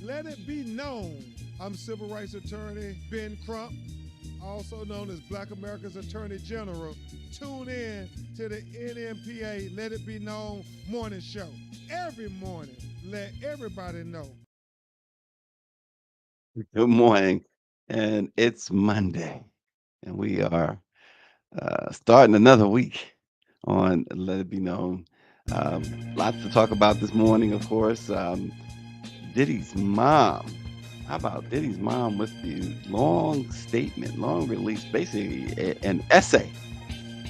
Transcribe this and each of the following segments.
Let it be known, I'm civil rights attorney Ben Crump, also known as Black America's Attorney General. Tune in to the NMPA Let It Be Known morning show. Every morning, let everybody know. Good morning, and it's Monday, and we are starting another week on Let It Be Known. Lots to talk about this morning, of course. Diddy's mom. How about Diddy's mom with the long statement, long release, basically an essay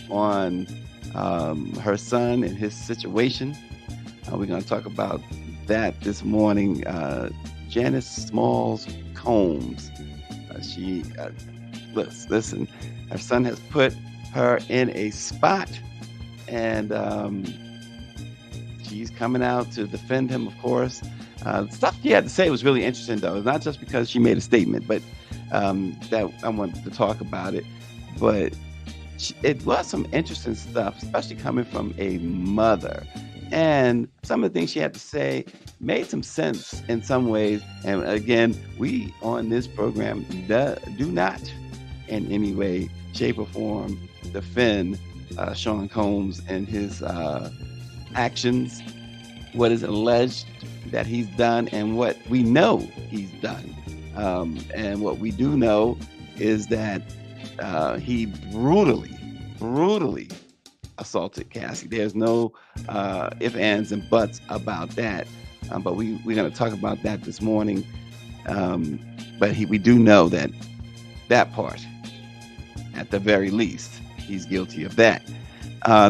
on her son and his situation. We're going to talk about that this morning. Janice Smalls Combs. She listen. Her son has put her in a spot, and she's coming out to defend him. Of course, stuff she had to say was really interesting, though. Not just because she made a statement, but that I wanted to talk about it. But it was some interesting stuff, especially coming from a mother. And some of the things she had to say made some sense in some ways. And again, we on this program do not in any way, shape, or form defend Sean Combs and his actions, what is alleged that he's done, and what we know he's done. And what we do know is that he brutally assaulted Cassie. There's no ifs, ands, and buts about that. But we're going to talk about that this morning. Um, but we do know that that part, at the very least, he's guilty of that.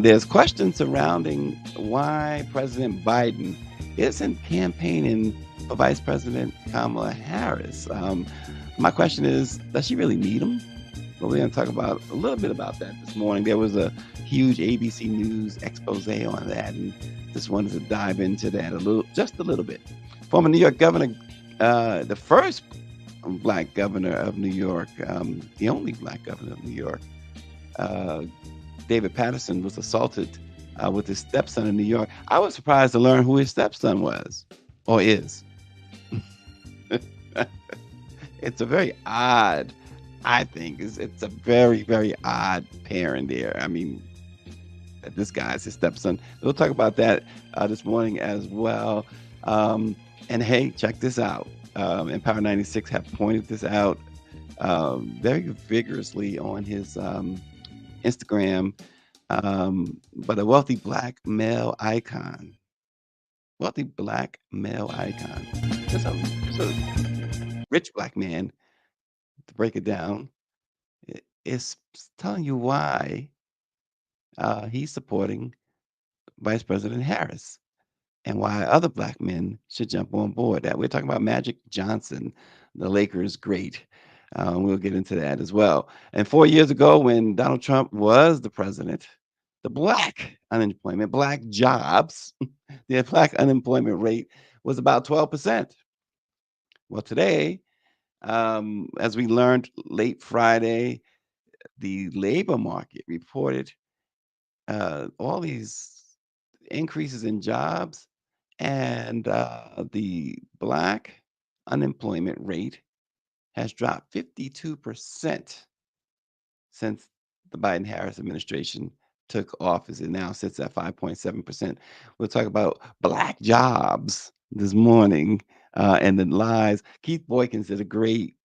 There's questions surrounding why President Biden isn't campaigning for Vice President Kamala Harris. My question is, does she really need him? Well, we're going to talk about a little bit about that this morning. There was a huge ABC News expose on that, and just wanted to dive into that just a little bit. Former New York governor, the first black governor of New York, the only black governor of New York, uh, David Patterson, was assaulted with his stepson in New York. I was surprised to learn who his stepson was or is. It's a very odd, I think, it's a very, very odd pairing there. I mean, that this guy's his stepson. We'll talk about that this morning as well. Um, and hey, check this out. Empower 96 have pointed this out very vigorously on his Instagram. But a wealthy black male icon, just a rich black man, to break it down, is telling you why he's supporting Vice President Harris and why other black men should jump on board that. We're talking about Magic Johnson, the Lakers great. We'll get into that as well. And 4 years ago, when Donald Trump was the president, the black jobs, the black unemployment rate was about 12%. Well, today, as we learned late Friday, the labor market reported all these increases in jobs, and the black unemployment rate has dropped 52% since the Biden Harris administration took office. It now sits at 5.7%. We'll talk about black jobs this morning and the lies. Keith Boykins did a great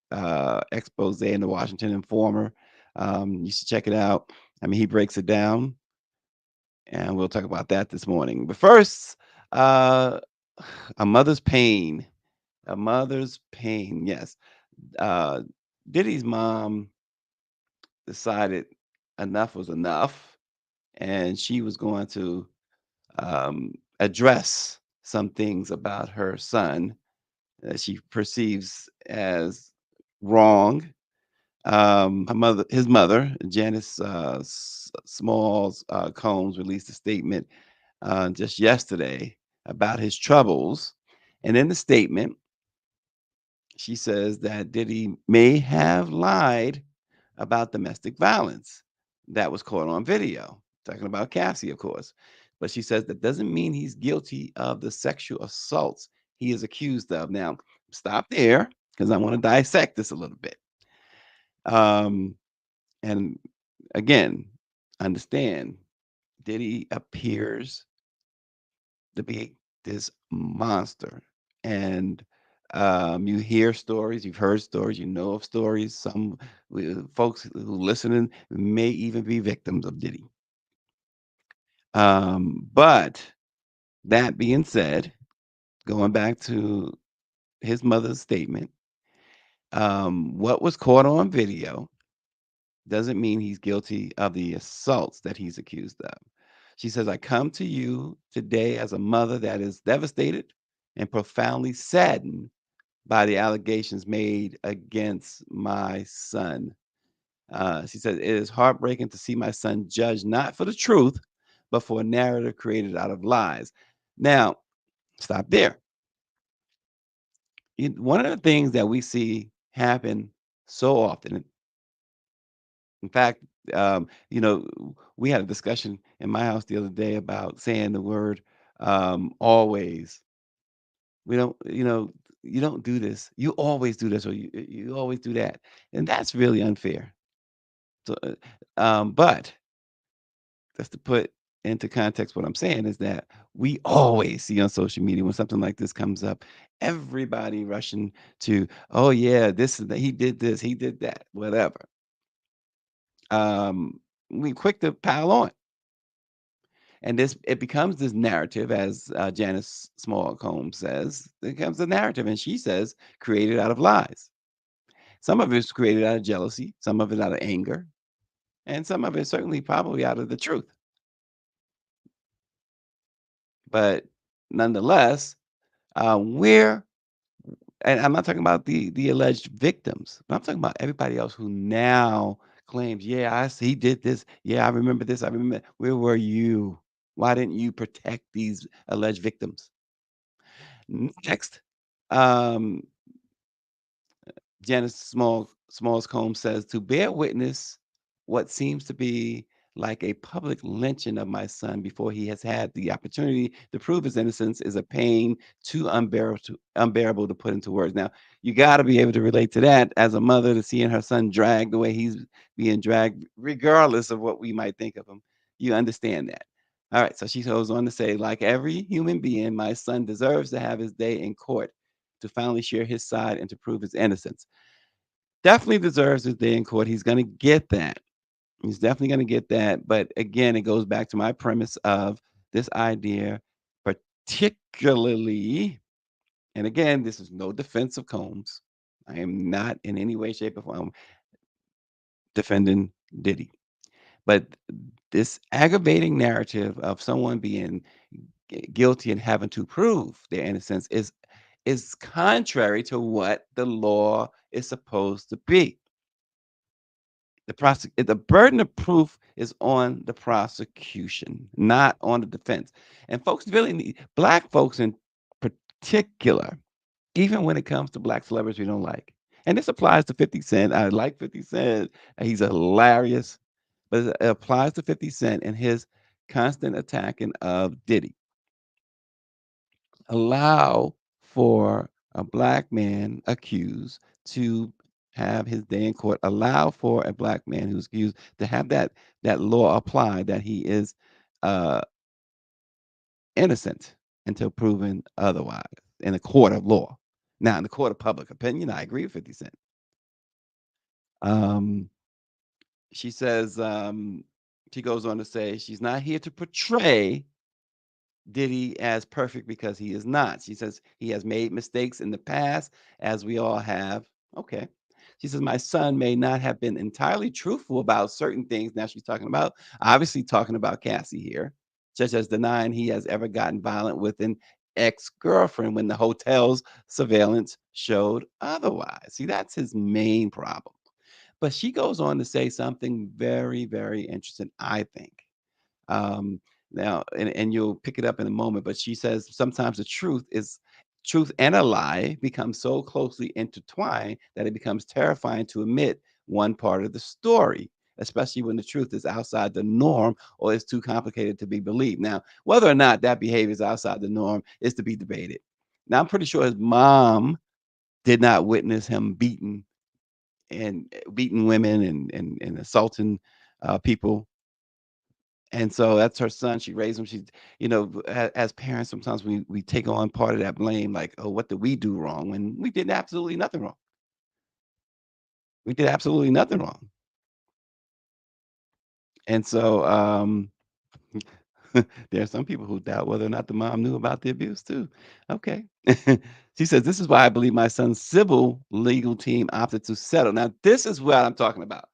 expose in the Washington Informer. You should check it out. I mean, he breaks it down, and we'll talk about that this morning. But first, uh, a mother's pain. A mother's pain. Yes. Uh, Diddy's mom decided enough was enough, and she was going to address some things about her son that she perceives as wrong. His mother, Janice Smalls Combs, released a statement just yesterday about his troubles, and in the statement, she says that Diddy may have lied about domestic violence that was caught on video. Talking about Cassie, of course. But she says that doesn't mean he's guilty of the sexual assaults he is accused of. Now, stop there because I want to dissect this a little bit. Um, and again, understand Diddy appears to be this monster. And you hear stories, you've heard stories, you know of stories. Some folks who listening may even be victims of Diddy. But that being said, going back to his mother's statement, what was caught on video doesn't mean he's guilty of the assaults that he's accused of. She says, I come to you today as a mother that is devastated and profoundly saddened by the allegations made against my son. She says, it is heartbreaking to see my son judged not for the truth, but for a narrative created out of lies. Now, stop there. One of the things that we see happen so often, in fact, we had a discussion in my house the other day about saying the word always. We don't, you don't do this. You always do this, or you always do that. And that's really unfair. So, but just to put into context what I'm saying is that we always see on social media when something like this comes up, everybody rushing to, oh yeah, this is he did this, he did that, whatever. Um, we quick to pile on. And this it becomes this narrative, as Janice Small Combs says, it becomes a narrative, and she says created out of lies. Some of it's created out of jealousy, some of it out of anger, and some of it certainly probably out of the truth. But nonetheless, we're and I'm not talking about the alleged victims, but I'm talking about everybody else who now claims, yeah, he did this. Yeah, I remember this. I remember. Where were you? Why didn't you protect these alleged victims? Next, um, Janice Smalls Combs says to bear witness what seems to be like a public lynching of my son before he has had the opportunity to prove his innocence is a pain too unbearable to put into words. Now, you got to be able to relate to that as a mother to seeing her son dragged the way he's being dragged, regardless of what we might think of him. You understand that. All right, so she goes on to say, like every human being, my son deserves to have his day in court to finally share his side and to prove his innocence. Definitely deserves his day in court. He's going to get that. He's definitely going to get that. But again, it goes back to my premise of this idea, particularly, and again, this is no defense of Combs. I am not in any way, shape, or form defending Diddy. But this aggravating narrative of someone being guilty and having to prove their innocence is contrary to what the law is supposed to be. The burden of proof is on the prosecution, not on the defense. And folks really need black folks in particular, even when it comes to black celebrities we don't like. And this applies to 50 Cent. I like 50 Cent. He's hilarious. But it applies to 50 Cent and his constant attacking of Diddy. Allow for a black man accused to have his day in court. Allow for a black man who's accused to have that law applied that he is uh, innocent until proven otherwise in a court of law. Now, in the court of public opinion, I agree with 50 Cent. Um, she says, she goes on to say, she's not here to portray Diddy as perfect because he is not. She says he has made mistakes in the past, as we all have. Okay. She says, my son may not have been entirely truthful about certain things. Now she's talking about, obviously, talking about Cassie here, such as denying he has ever gotten violent with an ex girlfriend when the hotel's surveillance showed otherwise. See, that's his main problem. But she goes on to say something very, very interesting, I think. Um, now, and you'll pick it up in a moment, but she says sometimes the truth and a lie become so closely intertwined that it becomes terrifying to admit one part of the story, especially when the truth is outside the norm or is too complicated to be believed. Now, whether or not that behavior is outside the norm is to be debated. Now, I'm pretty sure his mom did not witness him beating women and assaulting people. And so that's her son. She raised him. She, as parents, sometimes we take on part of that blame, like, oh, what did we do wrong? When we did absolutely nothing wrong. We did absolutely nothing wrong. And so there are some people who doubt whether or not the mom knew about the abuse too. Okay. She says, this is why I believe my son's civil legal team opted to settle. Now, this is what I'm talking about.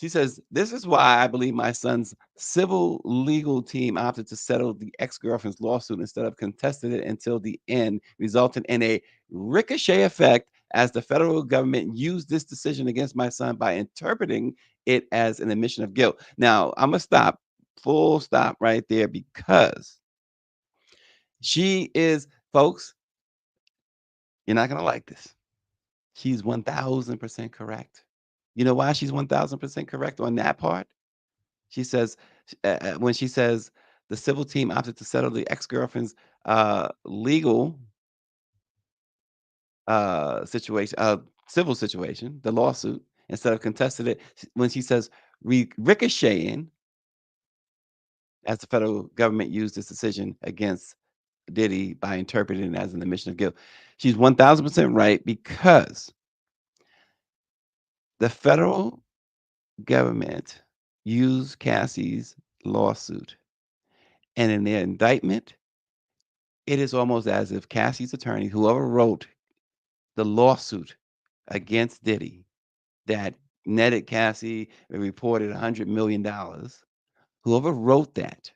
She says, this is why I believe my son's civil legal team opted to settle the ex-girlfriend's lawsuit instead of contesting it until the end, resulting in a ricochet effect as the federal government used this decision against my son by interpreting it as an admission of guilt. Now, I'm going to stop, full stop right there because she is, folks, you're not going to like this. She's 1000% correct. You know why she's 1000% correct on that part? She says, when she says the civil team opted to settle the ex-girlfriend's legal situation, civil situation, the lawsuit, instead of contested it. When she says ricocheting, as the federal government used this decision against Diddy by interpreting it as an admission of guilt, she's 1000% right because the federal government used Cassie's lawsuit, and in their indictment, it is almost as if Cassie's attorney, whoever wrote the lawsuit against Diddy that netted Cassie and reported $100 million, whoever wrote that,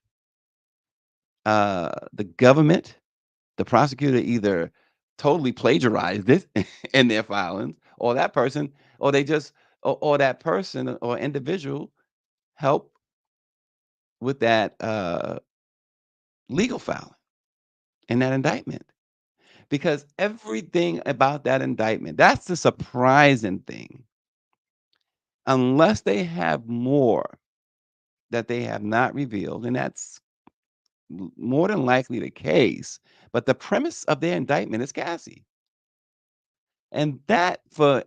the government, the prosecutor either totally plagiarized it in their filings, or that person, or they just, or that person or individual helped with that legal filing and that indictment. Because everything about that indictment, that's the surprising thing. Unless they have more that they have not revealed, and that's more than likely the case, but the premise of their indictment is Cassie. And that for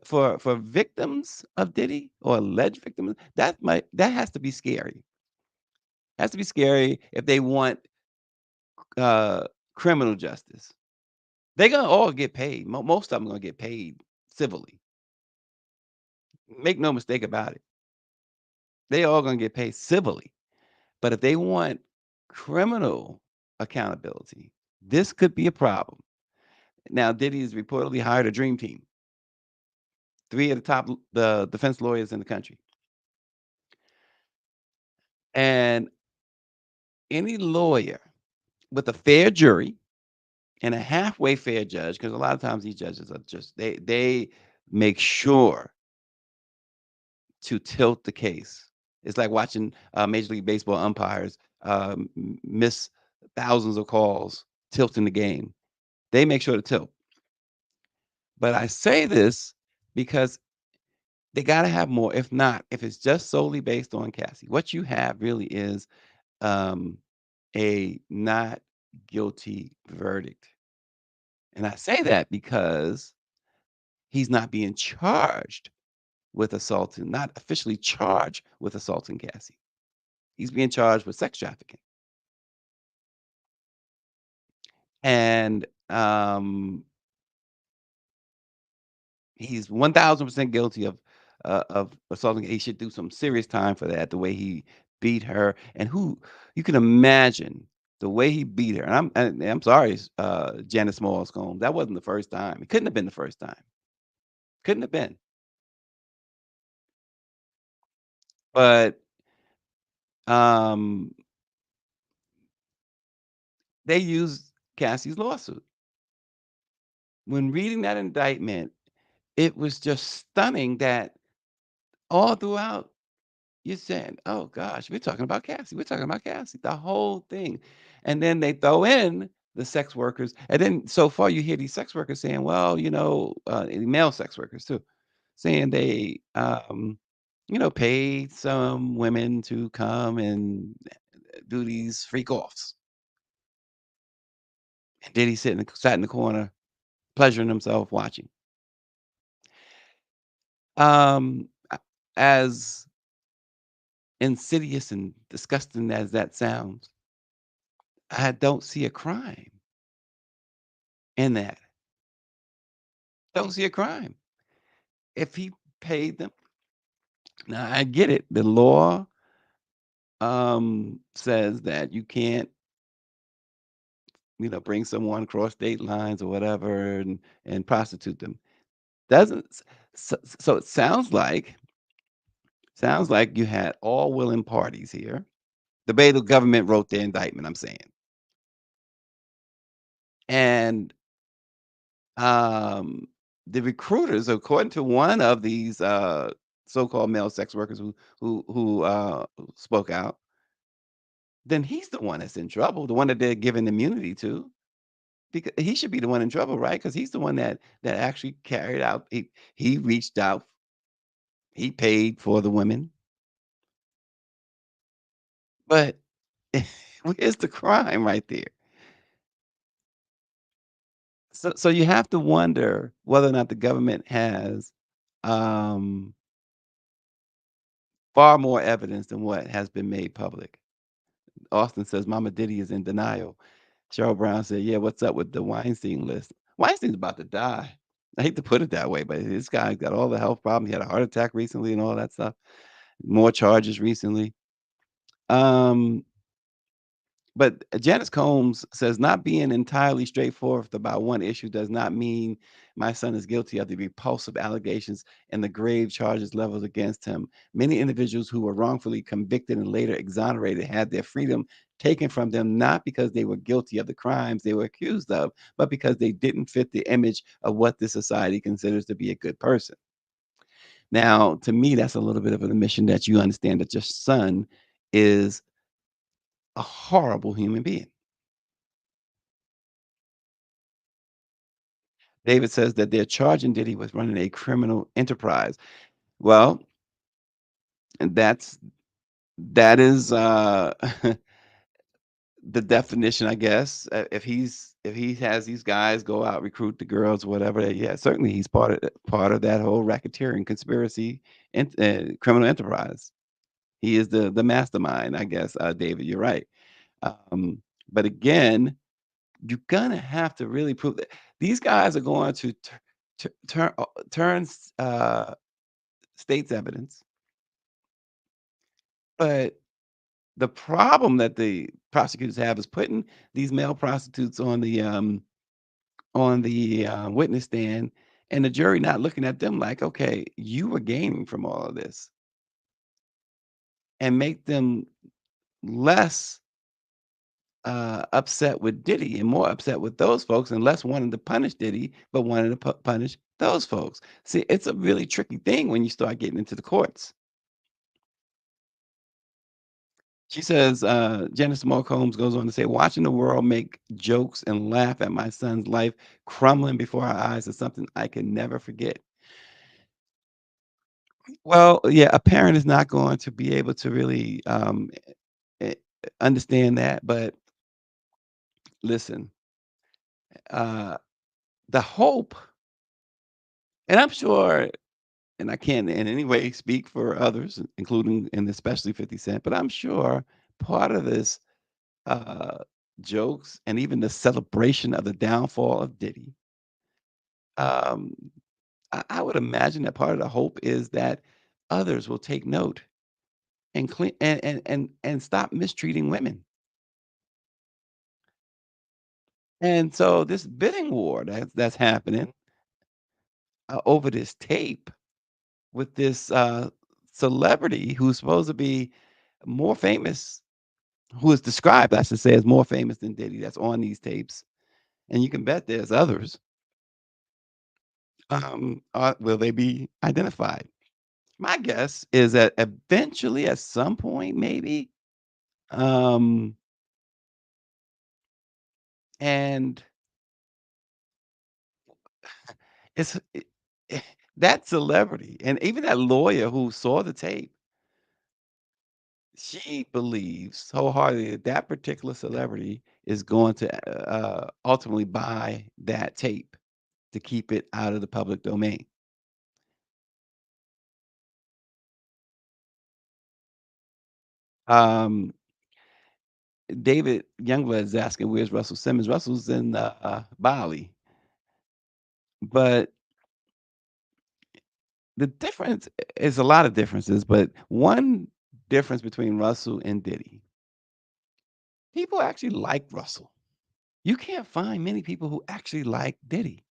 victims of Diddy or alleged victims, that has to be scary. Has to be scary if they want uh criminal justice. They're gonna all get paid. Most of them gonna get paid civilly. Make no mistake about it. They all gonna get paid civilly. But if they want criminal accountability, this could be a problem. Now, Diddy has reportedly hired a dream team, three of the top the defense lawyers in the country. And any lawyer with a fair jury and a halfway fair judge, because a lot of times these judges are just they make sure to tilt the case. It's like watching Major League Baseball umpires miss thousands of calls, tilting the game. They make sure to tilt. But I say this because they gotta have more. If not, if it's just solely based on Cassie, what you have really is um, a not guilty verdict. And I say that because he's not being charged with assaulting, not officially charged with assaulting Cassie. He's being charged with sex trafficking. And he's 1000% guilty of assaulting. He should do some serious time for that, the way he beat her, and who you can imagine the way he beat her. And I'm sorry, Janice Smalls Combs, that wasn't the first time. It couldn't have been the first time. Couldn't have been. But, um, they used Cassie's lawsuit. When reading that indictment, it was just stunning that all throughout you're saying, "Oh gosh, we're talking about Cassie. We're talking about Cassie," the whole thing. And then they throw in the sex workers. And then so far you hear these sex workers saying, well, and male sex workers too, saying they paid some women to come and do these freak offs. And Diddy sat in the corner, pleasuring himself watching. A as insidious and disgusting as that sounds, I don't see a crime in that. Don't see a crime. If he paid them now I get it. The law, says that you can't, bring someone across state lines or whatever and prostitute them. Doesn't s so it sounds like you had all willing parties here. The way the government wrote the indictment, I'm saying. And, um, the recruiters, according to one of these, so-called male sex workers who spoke out, then he's the one that's in trouble, the one that they're giving immunity to. Because he should be the one in trouble, right? Because he's the one that actually carried out he reached out, he paid for the women, but where's the crime right there? So you have to wonder whether or not the government has, um, far more evidence than what has been made public. Austin says Mama Diddy is in denial. Cheryl Brown said, "Yeah, what's up with the Weinstein list?" Weinstein's about to die. I hate to put it that way, but this guy got all the health problems. He had a heart attack recently and all that stuff. More charges recently. Um, but Janice Combs says not being entirely straightforward about one issue does not mean my son is guilty of the repulsive allegations and the grave charges leveled against him. Many individuals who were wrongfully convicted and later exonerated had their freedom taken from them not because they were guilty of the crimes they were accused of, but because they didn't fit the image of what this society considers to be a good person. Now, to me, that's a little bit of an admission that you understand that your son is a horrible human being. David says that they're charging Diddy with running a criminal enterprise. Well, and that is the definition, I guess. If he has these guys go out recruit the girls, whatever. Yeah, certainly he's part of that whole racketeering conspiracy and criminal enterprise. He is the mastermind, I guess. David, you're right. Um, but again, you're gonna have to really prove that these guys are going to turn state's evidence. But the problem that the prosecutors have is putting these male prostitutes on the witness stand, and the jury not looking at them like, okay, you were gaining from all of this, and make them less upset with Diddy and more upset with those folks, and less wanting to punish Diddy, but wanting to punish those folks. See, it's a really tricky thing when you start getting into the courts. She says, Janice Moore Combs goes on to say, watching the world make jokes and laugh at my son's life crumbling before our eyes is something I can never forget. Well, yeah, a parent is not going to be able to really eh, understand that. But listen, uh, the hope, and I'm sure, and I can't in any way speak for others, including and especially 50 Cent, but I'm sure part of this uh, jokes and even the celebration of the downfall of Diddy, um, I would imagine that part of the hope is that others will take note and clean and stop mistreating women. And so this bidding war that's happening over this tape with this celebrity who's supposed to be more famous, who is described, I should say, as more famous than Diddy, that's on these tapes, and you can bet there's others. Will they be identified? My guess is that eventually, at some point, maybe, um, and it's that celebrity and even that lawyer who saw the tape, she believes wholeheartedly that that particular celebrity is going to ultimately buy that tape to keep it out of the public domain. Um, David Youngblood is asking, "Where's Russell Simmons?" Russell's in Bali, but the difference is a lot of differences. But one difference between Russell and Diddy, people actually like Russell. You can't find many people who actually like Diddy,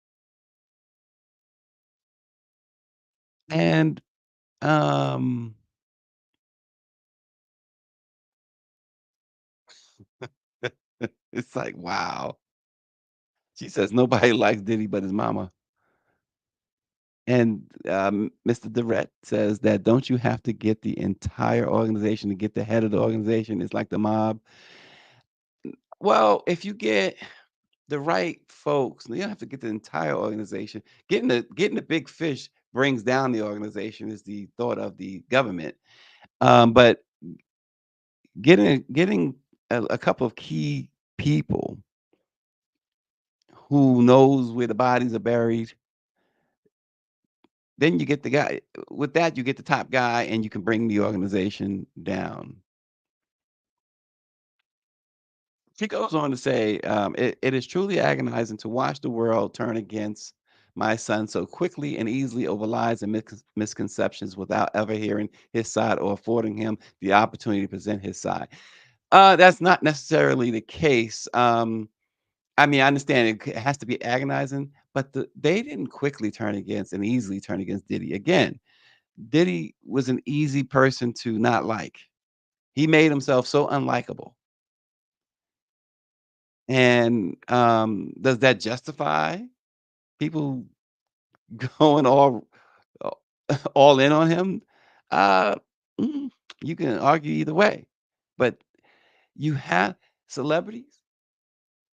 and um, it's like, wow. She says nobody likes Diddy but his mama. And Mr. Durrett says that don't you have to get the entire organization to get the head of the organization? It's like the mob. Well, if you get the right folks, you don't have to get the entire organization. Getting the big fish brings down the organization is the thought of the government. But getting a couple of key people who knows where the bodies are buried, then you get the guy. With that, you get the top guy, and you can bring the organization down. She goes on to say, it is truly agonizing to watch the world turn against my son so quickly and easily over lies and misconceptions without ever hearing his side or affording him the opportunity to present his side. That's not necessarily the case. I mean, I understand it has to be agonizing, but they didn't quickly turn against and easily turn against Diddy. Again, Diddy was an easy person to not like. He made himself so unlikable. And, does that justify people going a all in on him? Uh, mm, you can argue either way, but you have celebrities,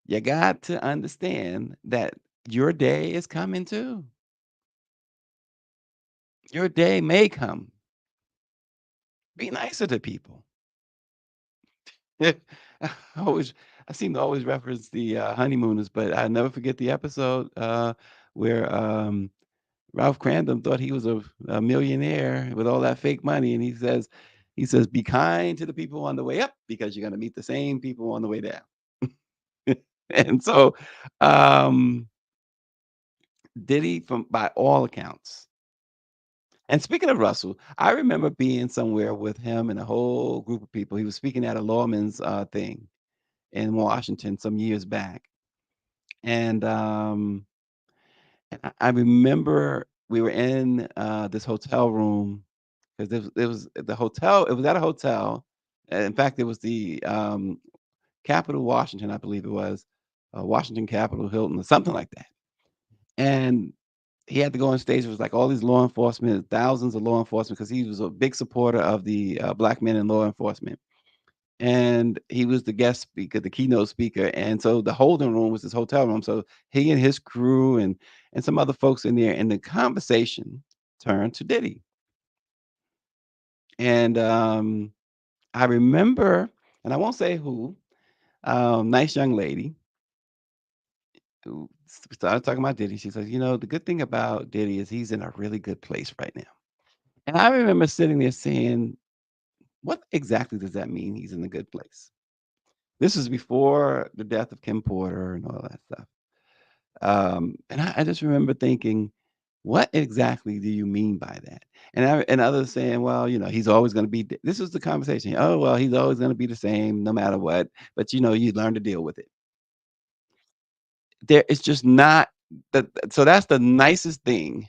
you got to understand that your day is coming too. Your day may come. Be nicer to people. I always I seem to always reference the, Honeymooners, but I never forget the episode, where, Ralph Crandom thought he was a millionaire with all that fake money, and he says, "Be kind to the people on the way up because you're gonna meet the same people on the way down." And so, um, Diddy, from by all accounts, and speaking of Russell, I remember being somewhere with him and a whole group of people. He was speaking at a lawman's, thing in Washington some years back, and, I remember we were in, this hotel room 'cause it was the hotel it was at a hotel. In fact, it was the, Capital Washington, I believe it was, Washington Capitol Hilton or something like that. And he had to go on stage. It was like all these law enforcement, thousands of law enforcement, because he was a big supporter of the, black men in law enforcement. And he was the guest speaker, the keynote speaker, and so the holding room was his hotel room. So he and his crew and some other folks in there, and the conversation turned to Diddy. And, I remember, and I won't say who, nice young lady who started talking about Diddy. She says, the good thing about Diddy is he's in a really good place right now. And I remember sitting there saying, what exactly does that mean? He's in a good place. This is before the death of Kim Porter and all that stuff. And I just remember thinking, what exactly do you mean by that? And others saying, well, he's always going to be. This was the conversation. Oh, well, he's always going to be the same no matter what. But you learn to deal with it. It's just not that. So that's the nicest thing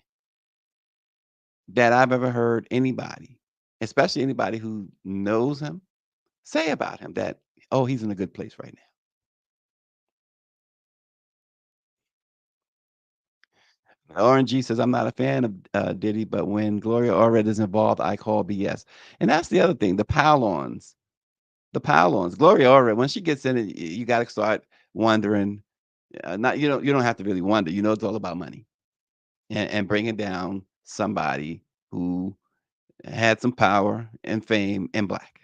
that I've ever heard anybody, especially anybody who knows him, say about him. That oh, he's in a good place right now. RNG says, I'm not a fan of Diddy, but when Gloria Allred is involved, I call BS. And that's the other thing, the Powlons. The Powlons. Gloria Allred, when she gets in it, you got to start wondering. Not you don't have to really wonder. It's all about money and bringing down somebody who had some power and fame and black.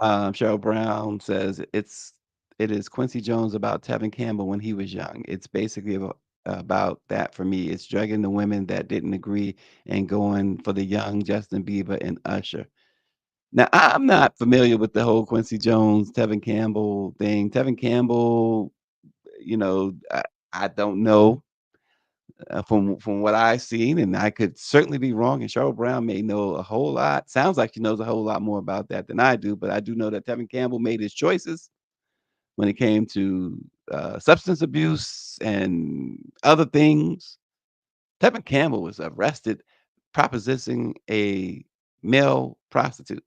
Cheryl Brown says it is Quincy Jones about Tevin Campbell when he was young. It's basically about that for me. It's drugging the women that didn't agree and going for the young Justin Bieber and Usher. Now, I'm not familiar with the whole Quincy Jones, Tevin Campbell thing. Tevin Campbell, I don't know from what I've seen, and I could certainly be wrong. And Cheryl Brown may know a whole lot. Sounds like she knows a whole lot more about that than I do. But I do know that Tevin Campbell made his choices when it came to substance abuse and other things. Tevin Campbell was arrested propositioning a male prostitute.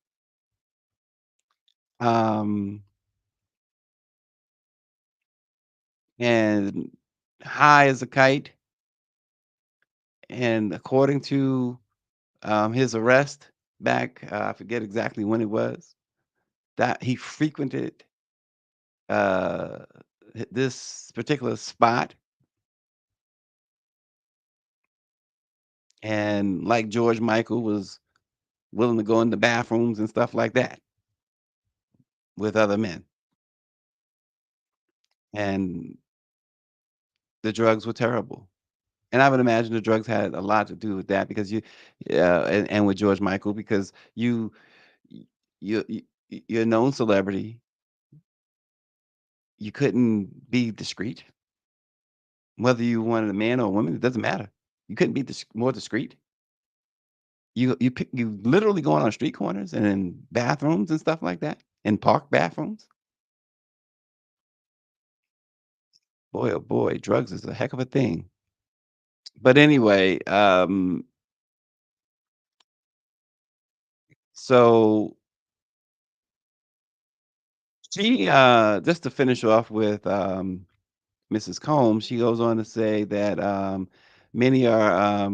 Um, and high as a kite. And according to his arrest back, I forget exactly when it was, that he frequented uh, this particular spot. And like George Michael was willing to go in the bathrooms and stuff like that with other men. And the drugs were terrible. And I would imagine the drugs had a lot to do with that because and with George Michael, because y- you're a known celebrity. You couldn't be discreet, whether you wanted a man or a woman. It doesn't matter. You couldn't be more discreet. You literally going on street corners and in bathrooms and stuff like that, in park bathrooms. Boy, oh boy, drugs is a heck of a thing. But anyway, so she just to finish off with Mrs. Combs, she goes on to say that many are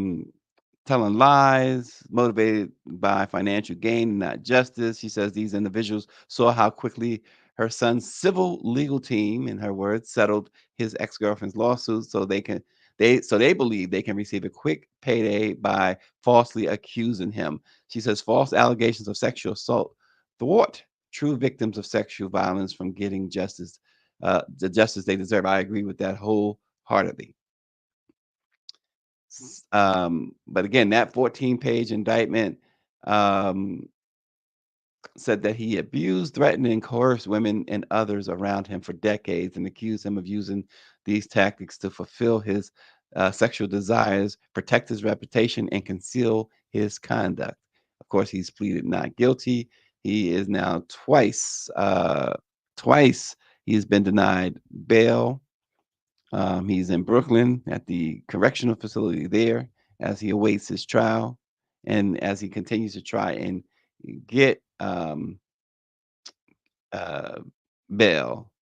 telling lies, motivated by financial gain, not justice. She says these individuals saw how quickly her son's civil legal team, in her words, settled his ex-girlfriend's lawsuit so they believe they can receive a quick payday by falsely accusing him. She says false allegations of sexual assault thwart true victims of sexual violence from getting the justice they deserve. I agree with that wholeheartedly. But again, that 14-page indictment um, said that he abused, threatened, and coerced women and others around him for decades and accused him of using these tactics to fulfill his sexual desires, protect his reputation, and conceal his conduct. Of course, he's pleaded not guilty. He is now twice he has been denied bail. He's in Brooklyn at the correctional facility there as he awaits his trial and as he continues to try and get uh, bail.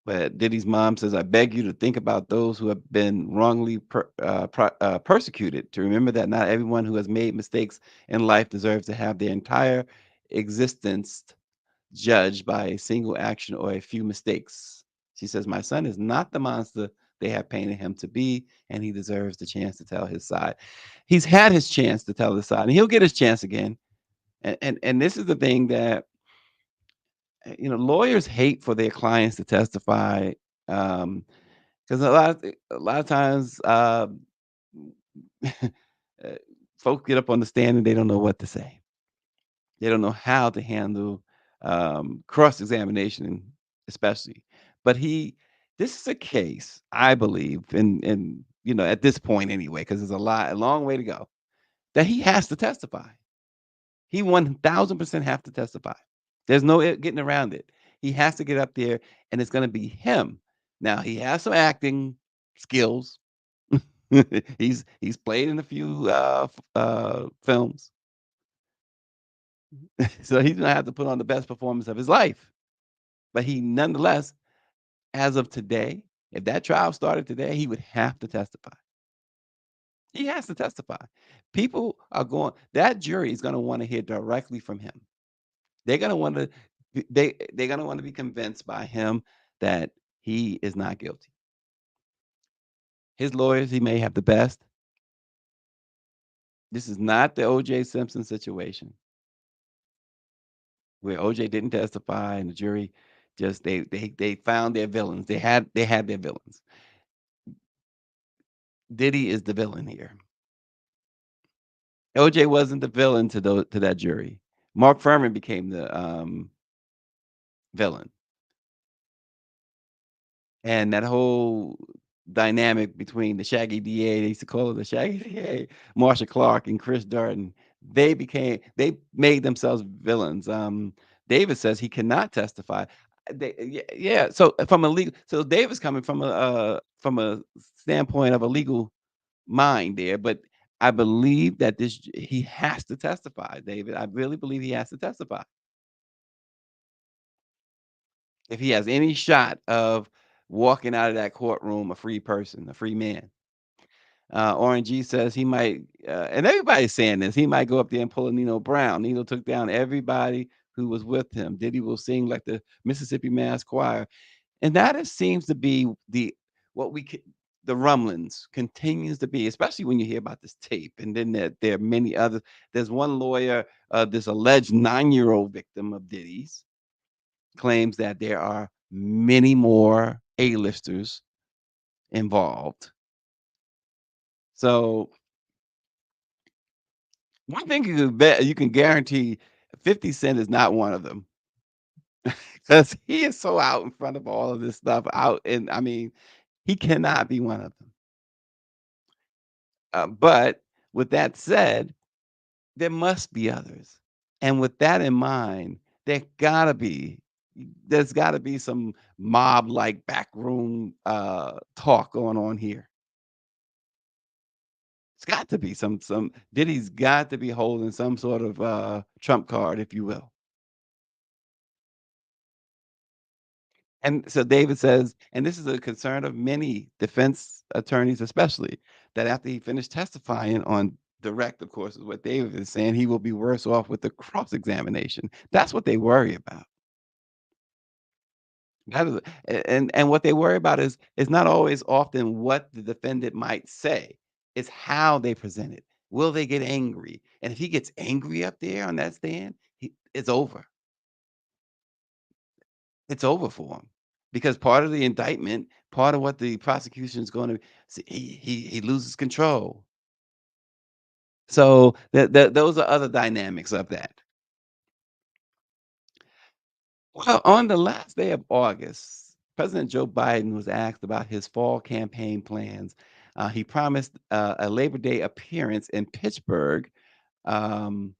But Diddy's mom says, I beg you to think about those who have been wrongly persecuted, to remember that not everyone who has made mistakes in life deserves to have their entire existence judged by a single action or a few mistakes. She says, my son is not the monster they have painted him to be, and he deserves the chance to tell his side. He's had his chance to tell his side, and he'll get his chance again. And this is the thing that lawyers hate for their clients to testify, because a lot of times uh, folks get up on the stand and they don't know what to say. They don't know how to handle cross examination, especially. But this is a case, I believe, and at this point anyway, because there's a long way to go, that he has to testify. He 1000% have to testify. There's no getting around it. He has to get up there, and it's going to be him. Now he has some acting skills. He's played in a few films, so he's gonna have to put on the best performance of his life. But he nonetheless, as of today, if that trial started today, he would have to testify. He has to testify. People are going. That jury is going to want to hear directly from him. They're going to want to. They're going to want to be convinced by him that he is not guilty. His lawyers, he may have the best. This is not the O.J. Simpson situation where O.J. didn't testify and the jury Just they found their villains. They had their villains. Diddy is the villain here. OJ wasn't the villain to that jury. Mark Furman became the villain. And that whole dynamic between the Shaggy DA, they used to call it the Shaggy DA, Marsha Clark and Chris Darden, they made themselves villains. Davis says he cannot testify. Yeah. So from a legal, so Davis coming from a standpoint of a legal mind there, but I believe that he has to testify, David. I really believe he has to testify if he has any shot of walking out of that courtroom a free person, a free man. Orange G says he might, and everybody's saying this, he might go up there and pull a Nino Brown. Nino took down everybody who was with him. Diddy will sing like the Mississippi Mass Choir. And seems to be what we c- the rumblings continues to be, especially when you hear about this tape. And then there are many others. There's one lawyer, this alleged 9-year-old victim of Diddy's, claims that there are many more A-listers involved. So one thing you can bet, you can guarantee 50 Cent is not one of them because he is so out in front of all of this stuff out. And I mean, he cannot be one of them. But with that said, there must be others. And with that in mind, there's gotta be some mob like backroom talk going on here. It's got to be some Diddy's got to be holding some sort of trump card, if you will. And so David says, and this is a concern of many defense attorneys, especially, that after he finished testifying on direct, of course, is what David is saying, he will be worse off with the cross examination. That's what they worry about. That is, and what they worry about is not always often what the defendant might say. It's how they present it. Will they get angry? And if he gets angry up there on that stand, it's over. It's over for him because part of the indictment, part of what the prosecution is going to see, he loses control. So those are other dynamics of that. Well, on the last day of August, President Joe Biden was asked about his fall campaign plans. He promised a Labor Day appearance in Pittsburgh. Um,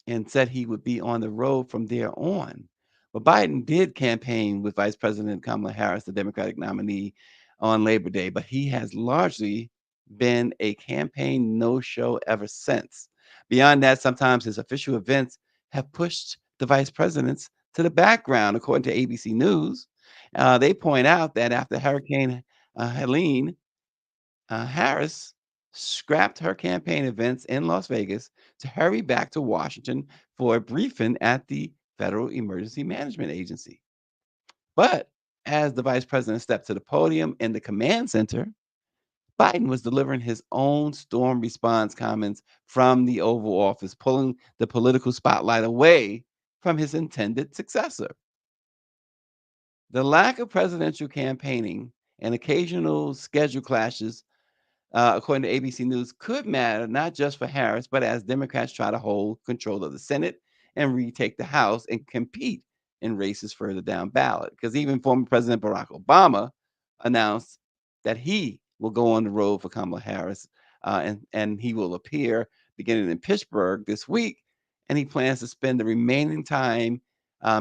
and said he would be on the road from there on. But Biden did campaign with Vice President Kamala Harris, the Democratic nominee, on Labor Day, but he has largely been a campaign no show ever since. Beyond that, sometimes his official events have pushed the vice presidents to the background, according to ABC News. They point out that after Hurricane Helene, Harris scrapped her campaign events in Las Vegas to hurry back to Washington for a briefing at the Federal Emergency Management Agency. But as the vice president stepped to the podium in the command center, Biden was delivering his own storm response comments from the Oval Office, pulling the political spotlight away from his intended successor. The lack of presidential campaigning and occasional schedule clashes according to ABC News, could matter not just for Harris, but as Democrats try to hold control of the Senate and retake the House and compete in races further down ballot. Because even former President Barack Obama announced that he will go on the road for Kamala Harris, and he will appear beginning in Pittsburgh this week, and he plans to spend the remaining time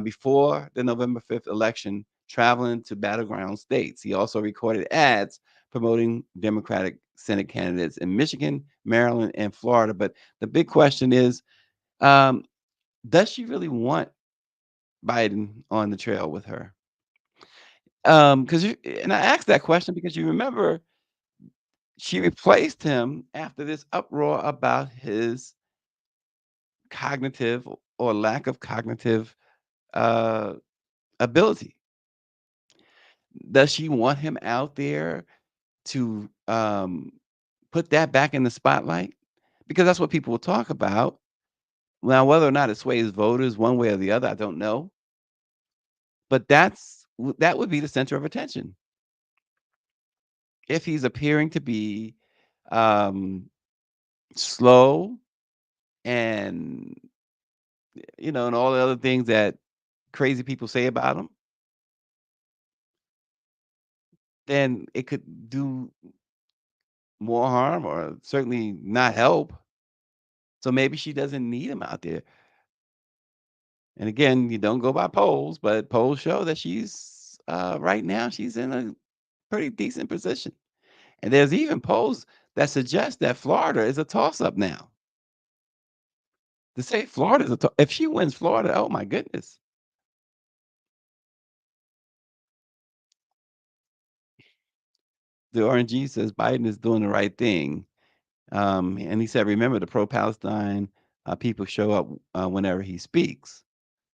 before the November 5th election traveling to battleground states. He also recorded ads promoting Democratic Senate candidates in Michigan, Maryland, and Florida. But the big question is, um, does she really want Biden on the trail with her? Because and I asked that question because you remember she replaced him after this uproar about his cognitive or lack of cognitive uh, ability. Does she want him out there to put that back in the spotlight? Because that's what people will talk about. Now, whether or not it sways voters one way or the other, I don't know. But that's that would be the center of attention. If he's appearing to be um, slow and and all the other things that crazy people say about him, then it could do more harm or certainly not help. So maybe she doesn't need him out there. And again, you don't go by polls, but polls show that she's right now she's in a pretty decent position. And there's even polls that suggest that Florida is a toss-up now. To say Florida is if she wins Florida, oh my goodness. The RNG says Biden is doing the right thing. And he said, remember, the pro-Palestine people show up whenever he speaks.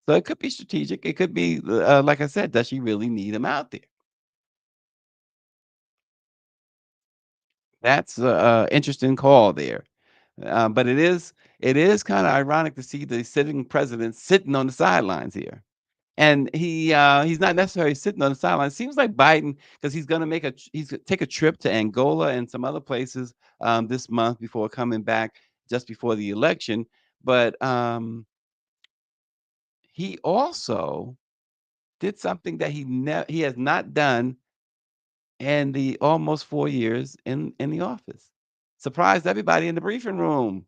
So it could be strategic. It could be, like I said, does she really need him out there? That's a interesting call there. But it is kind of ironic to see the sitting president sitting on the sidelines here. And he's not necessarily sitting on the sidelines. Seems like Biden, because he's going to he's gonna take a trip to Angola and some other places this month before coming back just before the election. But he also did something that he has not done in the almost 4 years in the office. Surprised everybody in the briefing room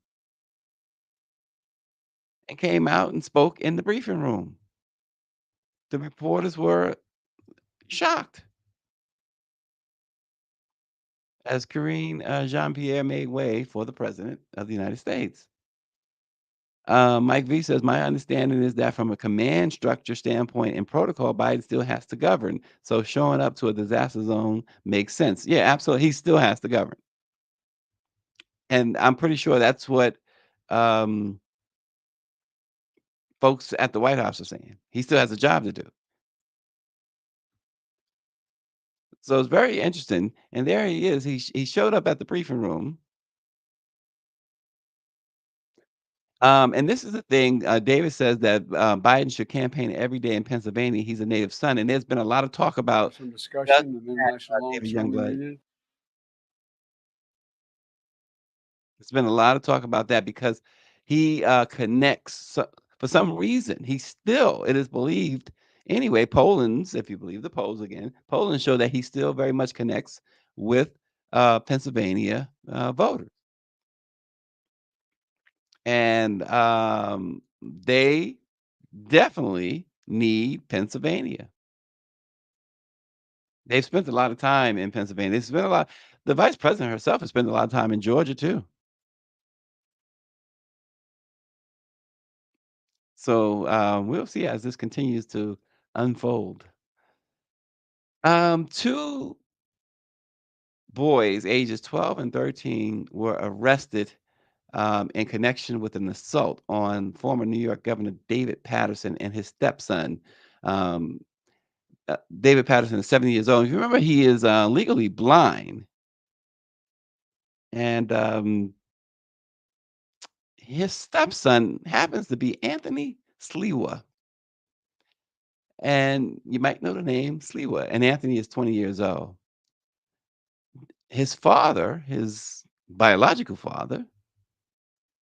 and came out and spoke in the briefing room. The reporters were shocked as Karine Jean-Pierre made way for the president of the United States. Mike V says, my understanding is that from a command structure standpoint and protocol, Biden still has to govern. So showing up to a disaster zone makes sense. Yeah, absolutely. He still has to govern. And I'm pretty sure that's what um, folks at the White House are saying. He still has a job to do. So it's very interesting. And there he is. He showed up at the briefing room. And this is the thing. David says that Biden should campaign every day in Pennsylvania. He's a native son, and there's been a lot of talk about Some just discussion and then that, National Law David Enforcement Youngblood. Union. There's been a lot of talk about that because he connects for some reason. He still, it is believed anyway. Poland's, if you believe the polls again, Poland show that he still very much connects with Pennsylvania voters. And they definitely need Pennsylvania. They've spent a lot of time in Pennsylvania. They've spent a lot. The vice president herself has spent a lot of time in Georgia too. So we'll see as this continues to unfold. Two boys, ages 12 and 13, were arrested in connection with an assault on former New York Governor David Patterson and his stepson. Um, David Patterson is 70 years old. If you remember, he is legally blind, and his stepson happens to be Anthony Sliwa. And you might know the name Sliwa. And Anthony is 20 years old. His father, his biological father,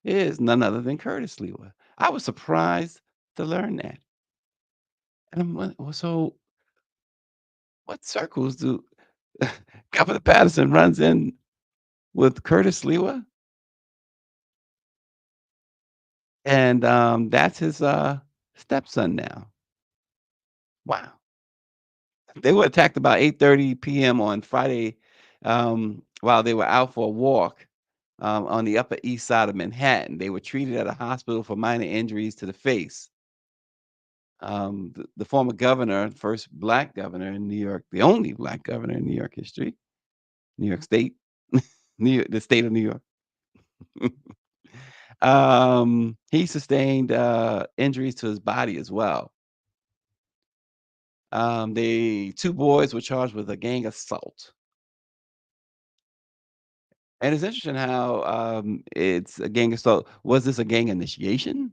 is none other than Curtis Sliwa. I was surprised to learn that. And I'm like, well, so what circles do Governor Patterson runs in with Curtis Sliwa? And that's his stepson now. Wow. They were attacked about 8:30 p.m. on Friday while they were out for a walk on the Upper East Side of Manhattan. They were treated at a hospital for minor injuries to the face. The former governor, first black governor in New York, the only black governor in New York history, New York State, the state of New York. He sustained injuries to his body as well. The two boys were charged with a gang assault. And it's interesting how it's a gang assault. Was this a gang initiation?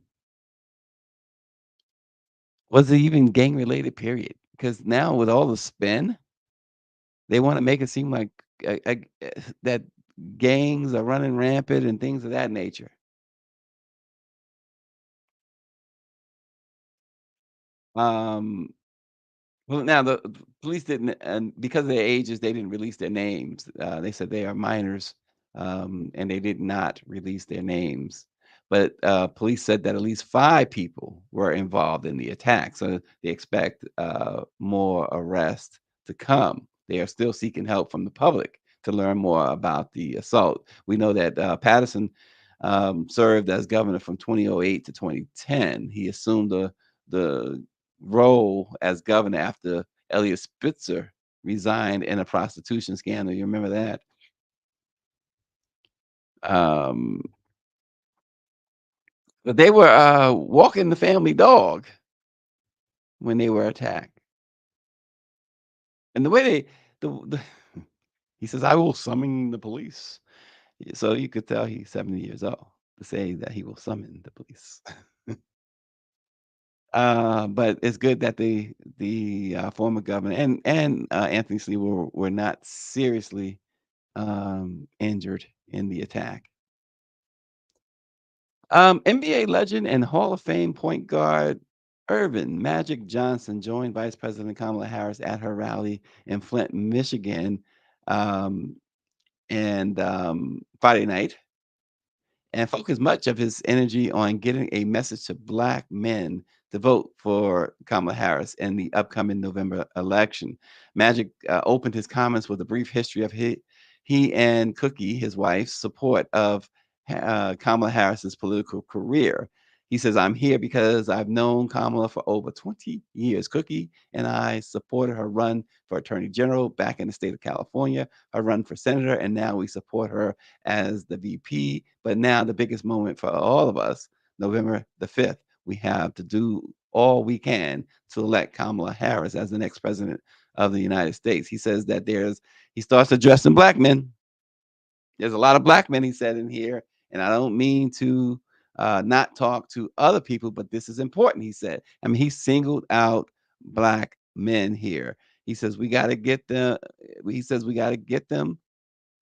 Was it even gang related? Period. because now with all the spin, they wanna make it seem like, that gangs are running rampant and things of that nature. Um, well, now the police didn't and because of their ages, they didn't release their names. They said they are minors, and they did not release their names. But, police said that at least 5 people were involved in the attack, so they expect, more arrests to come. They are still seeking help from the public to learn more about the assault. We know that, Patterson, served as governor from 2008 to 2010. He assumed the role as governor after Eliot Spitzer resigned in a prostitution scandal. You remember that? Um, but they were walking the family dog when they were attacked, and the way the he says, "I will summon the police." So you could tell he's 70 years old to say that he will summon the police. But it's good that the former governor and Anthony Slee were not seriously injured in the attack. NBA legend and Hall of Fame point guard Irvin Magic Johnson joined Vice President Kamala Harris at her rally in Flint, Michigan, um, and Friday night, and focused much of his energy on getting a message to black men to vote for Kamala Harris in the upcoming November election. Magic opened his comments with a brief history of he and Cookie, his wife's support of Kamala Harris's political career. He says, "I'm here because I've known Kamala for over 20 years. Cookie and I supported her run for Attorney General back in the state of California, her run for senator, and now we support her as the VP. But now the biggest moment for all of us, November the 5th, we have to do all we can to elect Kamala Harris as the next president of the United States." He says that he starts addressing black men. There's a lot of black men, he said in here, and I don't mean to not talk to other people, but this is important, he said. I mean, he singled out black men here. He says we got to get the he says we got to get them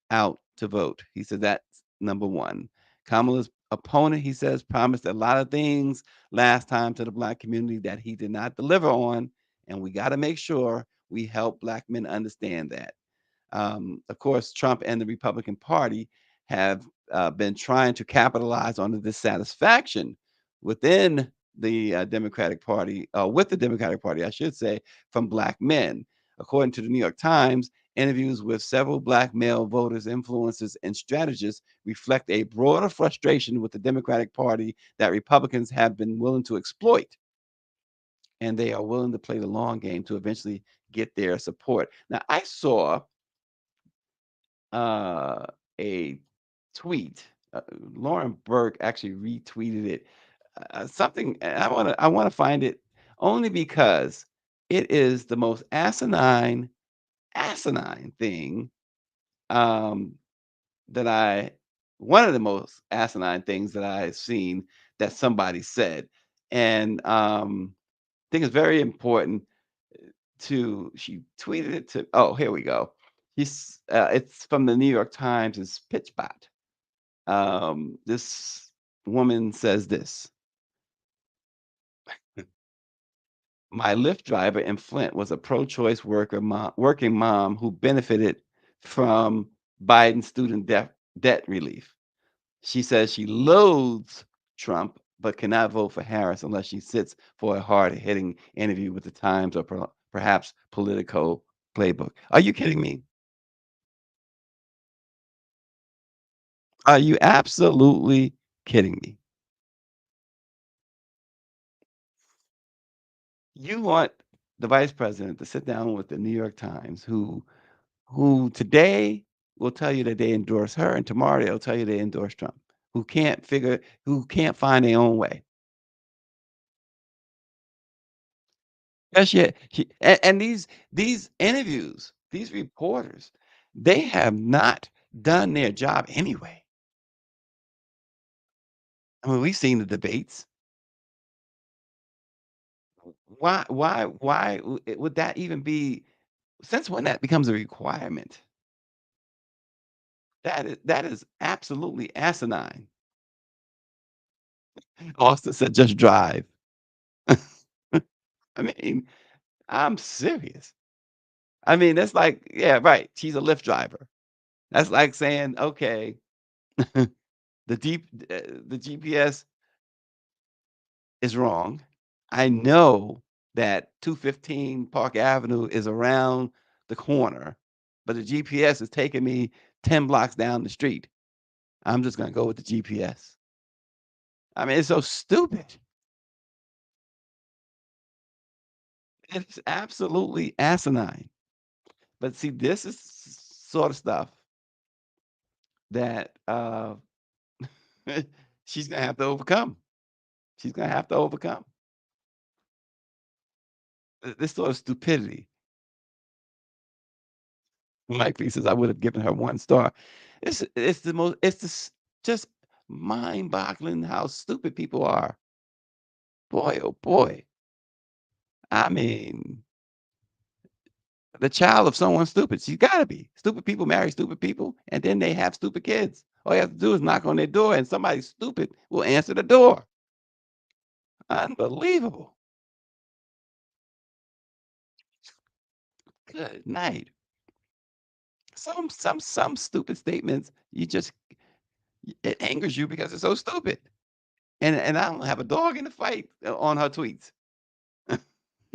out to vote. He said that's number one. Kamala's opponent, he says, promised a lot of things last time to the black community that he did not deliver on. And we got to make sure we help black men understand that. Of course, Trump and the Republican Party have been trying to capitalize on the dissatisfaction within the Democratic Party, with the Democratic Party, I should say, from black men. According to the New York Times, interviews with several black male voters, influencers, and strategists reflect a broader frustration with the Democratic Party that Republicans have been willing to exploit, and they are willing to play the long game to eventually get their support. Now, I saw uh, a tweet. Lauren Burke actually retweeted it. Something I want to find it only because it is the most asinine thing um, that I one of the most asinine things that I've seen that somebody said, and I think it's very important to she tweeted it to oh, here we go. It's from the New York Times, it's PitchBot. This woman says this: "My Lyft driver in Flint was a pro-choice working mom who benefited from Biden's student debt relief. She says she loathes Trump, but cannot vote for Harris unless she sits for a hard-hitting interview with the Times or perhaps Politico playbook." Are you kidding me? Are you absolutely kidding me? You want the vice president to sit down with the New York Times, who today will tell you that they endorse her, and tomorrow they'll tell you they endorse Trump, who can't find their own way. Yes, yeah, and these interviews, these reporters, they have not done their job anyway. I mean, we've seen the debates. why would that even be? Since when that becomes a requirement? That is absolutely asinine. Austin said, "Just drive." I mean, I'm serious. I mean, that's like, yeah, right. She's a Lyft driver. That's like saying, okay, the GPS is wrong. I know that 215 Park Avenue is around the corner, but the GPS is taking me 10 blocks down the street. I'm just gonna go with the GPS. I mean, it's so stupid. It's absolutely asinine. But see, this is sort of stuff that she's gonna have to overcome. She's gonna have to overcome this sort of stupidity. Mike V says, "I would have given her 1 star." It's the most it's just mind-boggling how stupid people are. Boy, oh boy. I mean, the child of someone stupid. She's gotta be. Stupid people marry stupid people, and then they have stupid kids. All you have to do is knock on their door, and somebody stupid will answer the door. Unbelievable. Good night. Some stupid statements, it angers you because it's so stupid. And I don't have a dog in the fight on her tweets.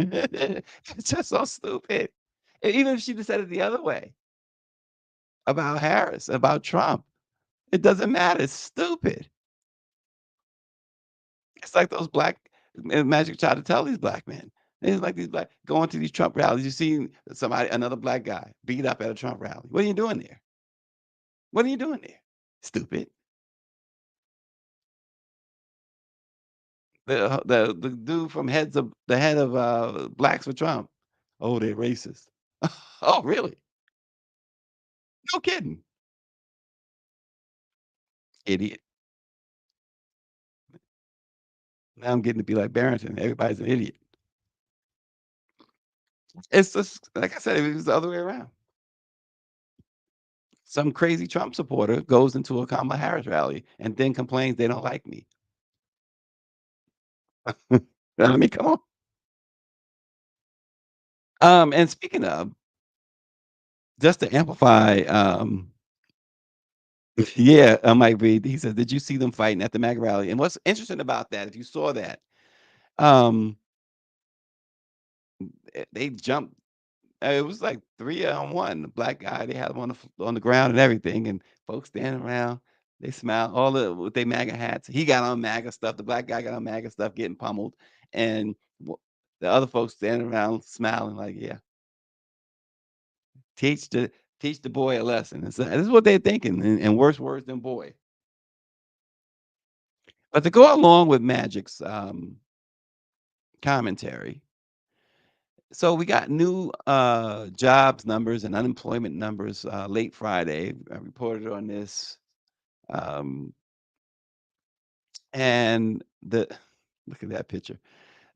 It's just so stupid. And even if she just said it the other way about Harris, about Trump, it doesn't matter. It's stupid. It's like those black Magic tried to tell these black men. It's like these black going to these Trump rallies. You see another black guy beat up at a Trump rally. What are you doing there? What are you doing there? Stupid. The dude from the head of Blacks for Trump. Oh, they're racist. Oh, really? No kidding. Idiot. Now I'm getting to be like Barrington. Everybody's an idiot. It's just like I said, it was the other way around. Some crazy Trump supporter goes into a Kamala Harris rally and then complains they don't like me. I mean, come on. And speaking of, just to amplify, yeah, Mike B, he says, "Did you see them fighting at the MAGA rally?" And what's interesting about that, if you saw that, um, they jumped. It was like 3 on 1. The black guy, they had him on the ground and everything, and folks standing around. They smiled, all with their MAGA hats. He got on MAGA stuff. The black guy got on MAGA stuff, getting pummeled, and the other folks standing around smiling like, "Yeah, teach the teach the boy a lesson." And so this is what they're thinking, and worse words than boy. But to go along with Magic's commentary, so we got new jobs numbers and unemployment numbers late Friday. I reported on this, um, and the look at that picture.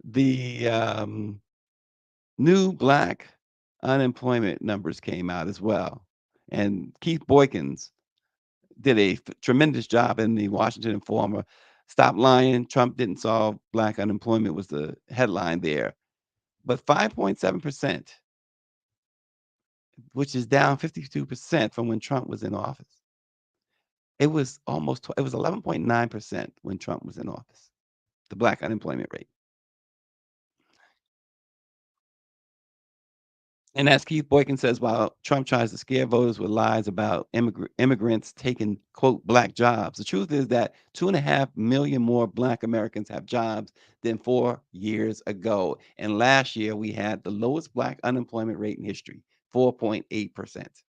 The new black unemployment numbers came out as well, and Keith Boykins did a tremendous job in the Washington Informer. "Stop lying. Trump didn't solve black unemployment" was the headline there. But 5.7%, which is down 52% from when Trump was in office. It was it was 11.9% when Trump was in office, the black unemployment rate. And as Keith Boykin says, while Trump tries to scare voters with lies about immigrants taking, quote, black jobs, the truth is that 2.5 million more black Americans have jobs than 4 years ago. And last year, we had the lowest black unemployment rate in history, 4.8%.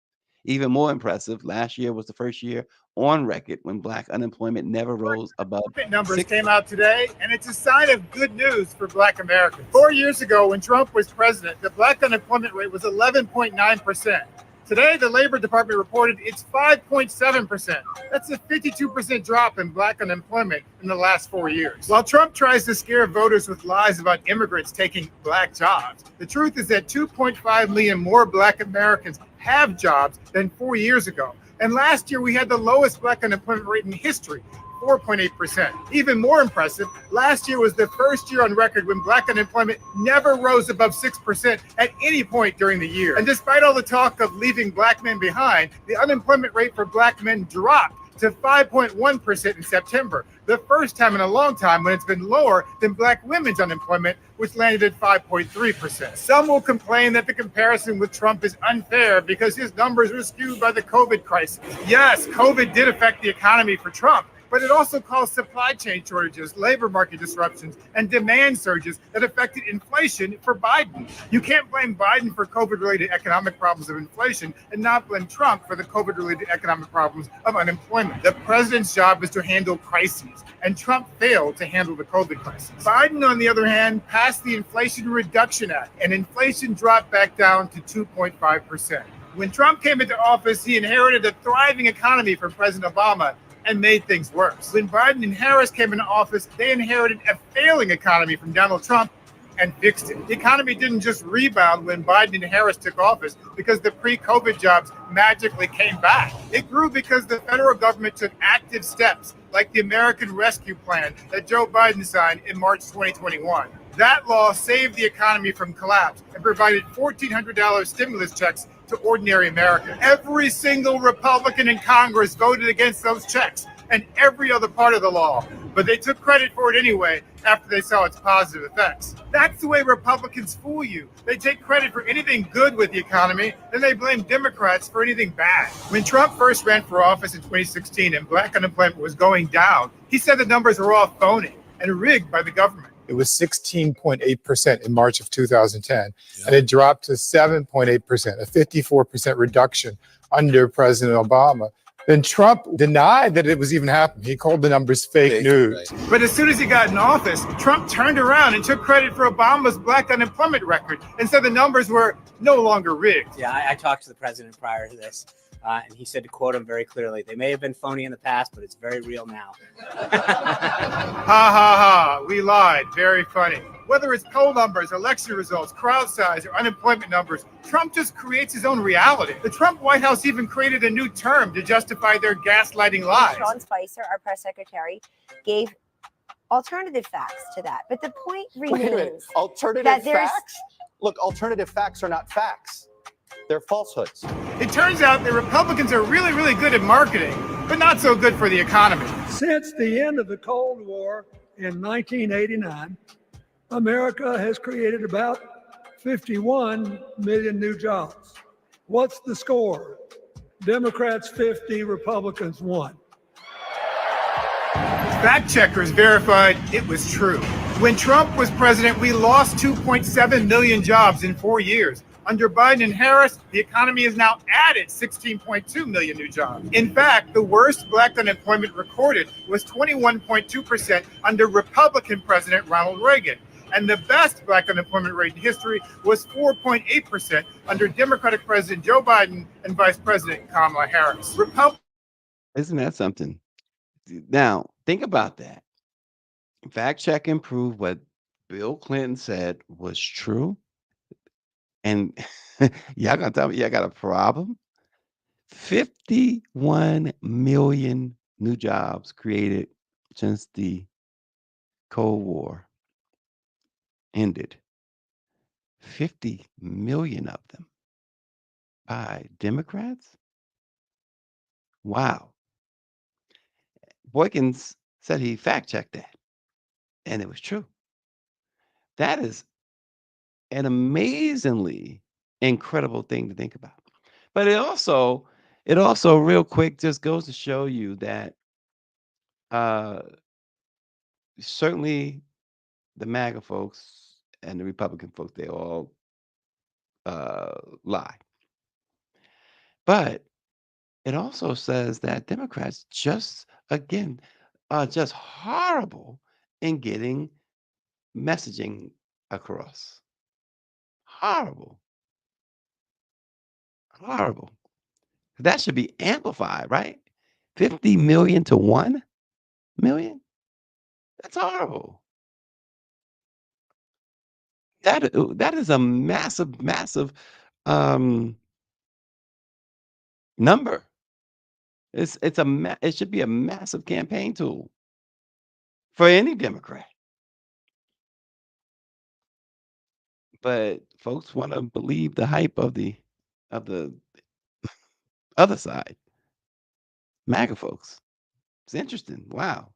Even more impressive, last year was the first year on record when black unemployment never rose above numbers came out today, and it's a sign of good news for black Americans. 4 years ago, when Trump was president, the black unemployment rate was 11.9%. Today, the Labor Department reported it's 5.7%. That's a 52% drop in black unemployment in the last 4 years. While Trump tries to scare voters with lies about immigrants taking black jobs, the truth is that 2.5 million more black Americans have jobs than 4 years ago. And last year, we had the lowest black unemployment rate in history, 4.8%. Even more impressive, last year was the first year on record when black unemployment never rose above 6% at any point during the year. And despite all the talk of leaving black men behind, the unemployment rate for black men dropped to 5.1% in September, the first time in a long time when it's been lower than black women's unemployment, which landed at 5.3%. Some will complain that the comparison with Trump is unfair because his numbers were skewed by the COVID crisis. Yes, COVID did affect the economy for Trump, but it also caused supply chain shortages, labor market disruptions, and demand surges that affected inflation for Biden. You can't blame Biden for COVID-related economic problems of inflation and not blame Trump for the COVID-related economic problems of unemployment. The president's job is to handle crises, and Trump failed to handle the COVID crisis. Biden, on the other hand, passed the Inflation Reduction Act, and inflation dropped back down to 2.5%. When Trump came into office, he inherited a thriving economy from President Obama and made things worse. When Biden and Harris came into office, they inherited a failing economy from Donald Trump and fixed it. The economy didn't just rebound when Biden and Harris took office because the pre-COVID jobs magically came back. It grew because the federal government took active steps like the American Rescue Plan that Joe Biden signed in March 2021. That law saved the economy from collapse and provided $1,400 stimulus checks to ordinary Americans. Every single Republican in Congress voted against those checks and every other part of the law, but they took credit for it anyway after they saw its positive effects. That's the way Republicans fool you. They take credit for anything good with the economy, then they blame Democrats for anything bad. When Trump first ran for office in 2016 and black unemployment was going down, he said the numbers were all phony and rigged by the government. It was 16.8% in March of 2010, and it dropped to 7.8%, a 54% reduction under President Obama. Then Trump denied that it was even happening. He called the numbers fake news. Right. But as soon as he got in office, Trump turned around and took credit for Obama's black unemployment record and said the numbers were no longer rigged. Yeah, I talked to the president prior to this. And he said, to quote him very clearly, they may have been phony in the past, but it's very real now. Ha ha ha, we lied. Very funny. Whether it's poll numbers, election results, crowd size, or unemployment numbers, Trump just creates his own reality. The Trump White House even created a new term to justify their gaslighting lies. Sean Spicer, our press secretary, gave alternative facts to that. But the point remains. Alternative facts? Look, alternative facts are not facts. They're falsehoods. It turns out that Republicans are really, really good at marketing, but not so good for the economy. Since the end of the Cold War in 1989, America has created about 51 million new jobs. What's the score? Democrats 50, Republicans 1. Fact checkers verified it was true. When Trump was president, we lost 2.7 million jobs in 4 years. Under Biden and Harris, the economy has now added 16.2 million new jobs. In fact, the worst black unemployment recorded was 21.2% under Republican President Ronald Reagan. And the best black unemployment rate in history was 4.8% under Democratic President Joe Biden and Vice President Kamala Harris. Isn't that something? Now, think about that. Fact check and prove what Bill Clinton said was true. And y'all gonna tell me y'all got a problem? 51 million new jobs created since the Cold War ended. 50 million of them by Democrats? Wow. Boykins said he fact-checked that, and it was true. That is an amazingly incredible thing to think about. But it also real quick just goes to show you that certainly the MAGA folks and the Republican folks, they all lie. But it also says that Democrats just, again, are just horrible in getting messaging across. Horrible. Horrible. That should be amplified, right? 50 million to 1 million? That's horrible. That is a massive, massive number. It should be a massive campaign tool for any Democrat. But folks want to believe the hype of the other side. MAGA folks. It's interesting. Wow.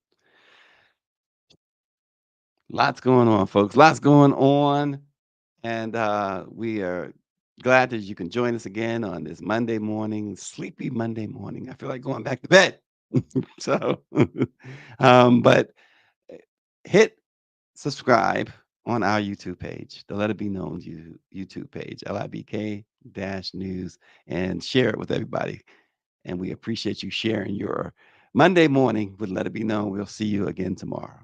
Lots going on, folks. Lots going on. And we are glad that you can join us again on this Monday morning, sleepy Monday morning. I feel like going back to bed. So, but hit subscribe on our YouTube page, the Let It Be Known YouTube page, LIBK-News, and share it with everybody. And we appreciate you sharing your Monday morning with Let It Be Known. We'll see you again tomorrow.